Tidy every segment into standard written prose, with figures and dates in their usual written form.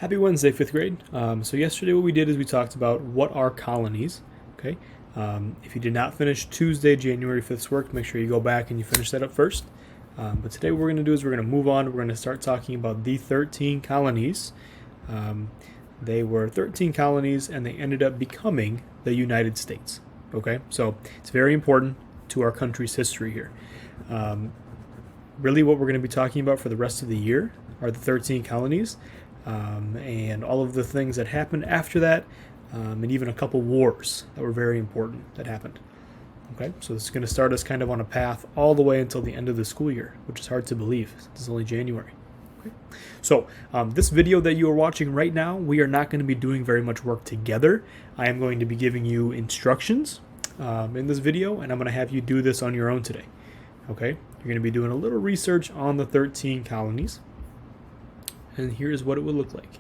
Happy Wednesday, 5th grade. So yesterday what we did is we talked about what are colonies. Okay. If you did not finish Tuesday, January 5th's work, make sure you go back and you finish that up first. But today what we're going to do is we're going to move on. We're going to start talking about the 13 colonies. They were 13 colonies and they ended up becoming the United States. Okay, so it's very important to our country's history here. Really what we're going to be talking about for the rest of the year are the 13 colonies and all of the things that happened after that, and even a couple wars that were very important that happened. Okay, so this is going to start us kind of on a path all the way until the end of the school year, which is hard to believe. It's only January. Okay. So this video that you are watching right now, we are not going to be doing very much work together. I am going to be giving you instructions in this video, and I'm going to have you do this on your own today. Okay, you're going to be doing a little research on the 13 colonies, and here's what it would look like.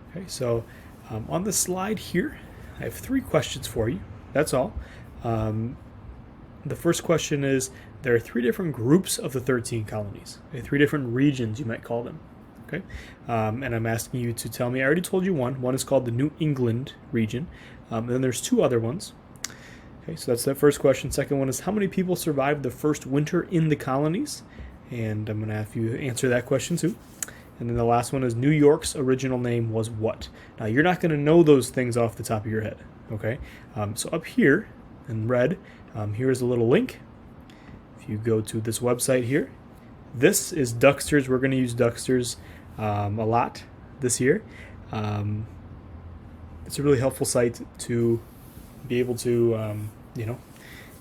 Okay, so on the slide here, I have 3 questions for you. That's all. The first question is, there are 3 different groups of the 13 colonies, okay, 3 different regions you might call them. Okay, and I'm asking you to tell me. I already told you one. One is called the New England region, and then there's 2 other ones. Okay, so that's that first question. Second one is, how many people survived the first winter in the colonies? And I'm going to have you answer that question too. And then the last one is, New York's original name was what? Now, you're not going to know those things off the top of your head. Okay, so up here in red, here's a little link. If you go to this website here, this is Ducksters. We're going to use Ducksters a lot this year. It's a really helpful site to be able to,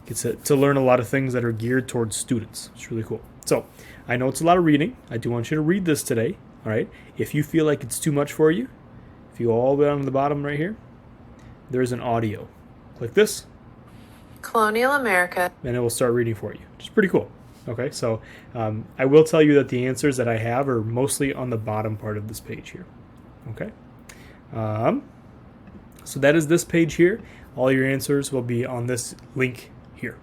get to learn a lot of things that are geared towards students. It's really cool. So I know it's a lot of reading. I do want you to read this today. All right. If you feel like it's too much for you, if you go all the way down to the bottom right here, there's an audio. Click this. Colonial America. And it will start reading for you, which is pretty cool. Okay, so I will tell you that the answers that I have are mostly on the bottom part of this page here. Okay, so that is this page here. All your answers will be on this link here.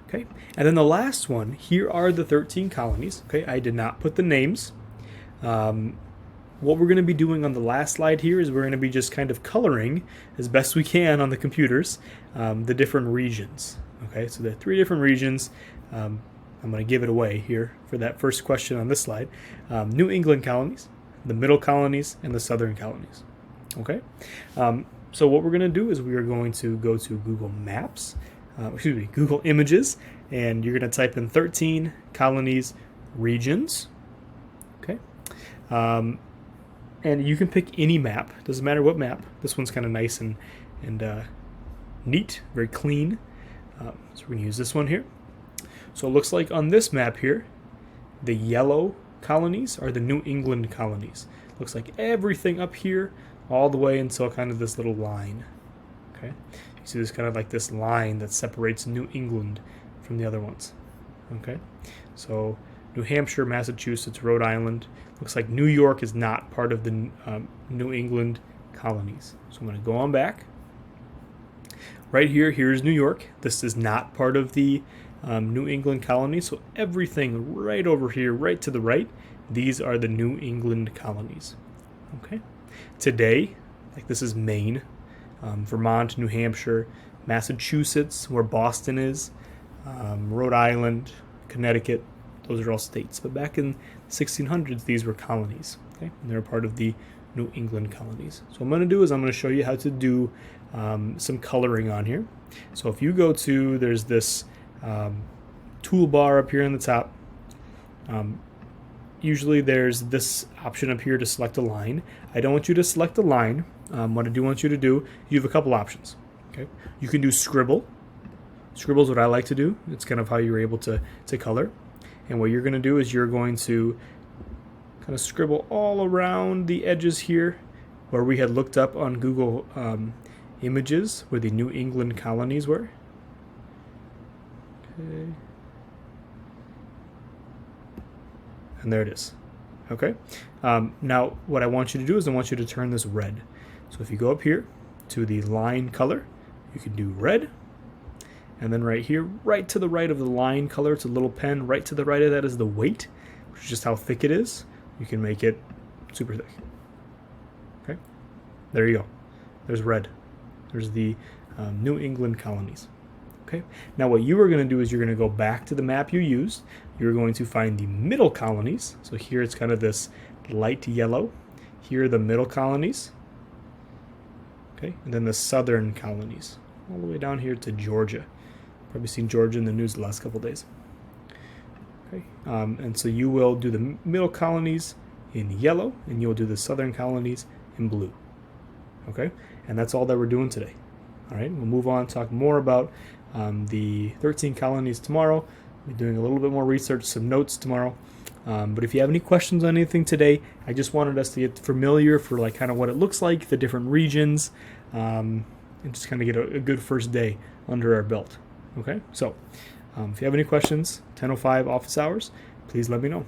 Okay, and then the last one, here are the 13 colonies. Okay, I did not put the names. What we're going to be doing on the last slide here is we're going to be just kind of coloring as best we can on the computers the different regions. Okay, so there are 3 different regions. I'm going to give it away here for that first question on this slide. New England colonies, the middle colonies, and the southern colonies. Okay, so what we're going to do is we are going to go to Google Maps, Google Images, and you're going to type in 13 colonies regions. Okay. And you can pick any map. Doesn't matter what map. This one's kind of nice and neat, very clean. So we're going to use this one here. So it looks like on this map here, the yellow colonies are the New England colonies. Looks like everything up here all the way until kind of this little line. Okay, you see there's kind of like this line that separates New England from the other ones. Okay, so New Hampshire, Massachusetts, Rhode Island. Looks like New York is not part of the New England colonies. So I'm going to go on back. Right here, here's New York. This is not part of the New England colonies. So everything right over here, right to the right, these are the New England colonies. Okay. Today, like this is Maine, Vermont, New Hampshire, Massachusetts, where Boston is, Rhode Island, Connecticut. Those are all states. But back in the 1600s, these were colonies. Okay, and they're part of the New England colonies. So what I'm going to do is I'm going to show you how to do some coloring on here. So if you go to, there's this toolbar up here on the top. Usually there's this option up here to select a line. I don't want you to select a line. What I do want you to do, you have a couple options. Okay, you can do scribble. Scribble is what I like to do. It's kind of how you're able to color. And what you're going to do is you're going to kind of scribble all around the edges here where we had looked up on Google Images where the New England colonies were. Okay. And there it is. Okay. Now what I want you to do is I want you to turn this red. So if you go up here to the line color, you can do red. And then right here, right to the right of the line color, it's a little pen. Right to the right of that is the weight, which is just how thick it is. You can make it super thick. There you go. There's red. There's the New England colonies. Okay. Now what you are going to do is you're going to go back to the map you used. You're going to find the middle colonies. So here it's kind of this light yellow. Here are the middle colonies. Okay. And then the southern colonies. All the way down here to Georgia. Probably seen Georgia in the news the last couple days. Okay. And so you will do the middle colonies in yellow, and you'll do the southern colonies in blue. Okay. And that's all that we're doing today. All right. We'll move on, talk more about the 13 colonies tomorrow. We're doing a little bit more research, some notes tomorrow. But if you have any questions on anything today, I just wanted us to get familiar for like kind of what it looks like, the different regions, and just kind of get a good first day under our belt. Okay, so if you have any questions, 10:05 office hours, please let me know.